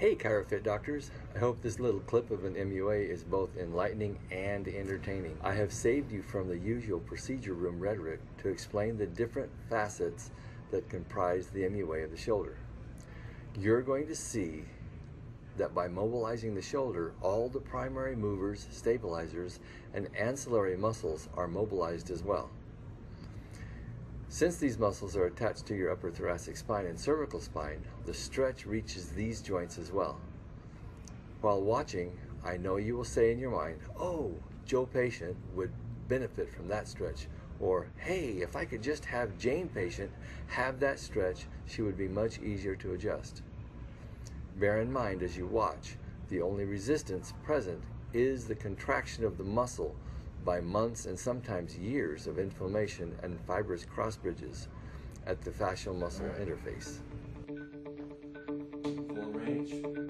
Hey Chirofit doctors, I hope this little clip of an MUA is both enlightening and entertaining. I have saved you from the usual procedure room rhetoric to explain the different facets that comprise the MUA of the shoulder. You're going to see that by mobilizing the shoulder, all the primary movers, stabilizers, and ancillary muscles are mobilized as well. Since these muscles are attached to your upper thoracic spine and cervical spine, the stretch reaches these joints as well. While watching, I know you will say in your mind, "Oh, Joe patient would benefit from that stretch," or "Hey, if I could just have Jane patient have that stretch, she would be much easier to adjust." Bear in mind as you watch, the only resistance present is the contraction of the muscle by months and sometimes years of inflammation and fibrous cross bridges at the fascial muscle interface. Full range.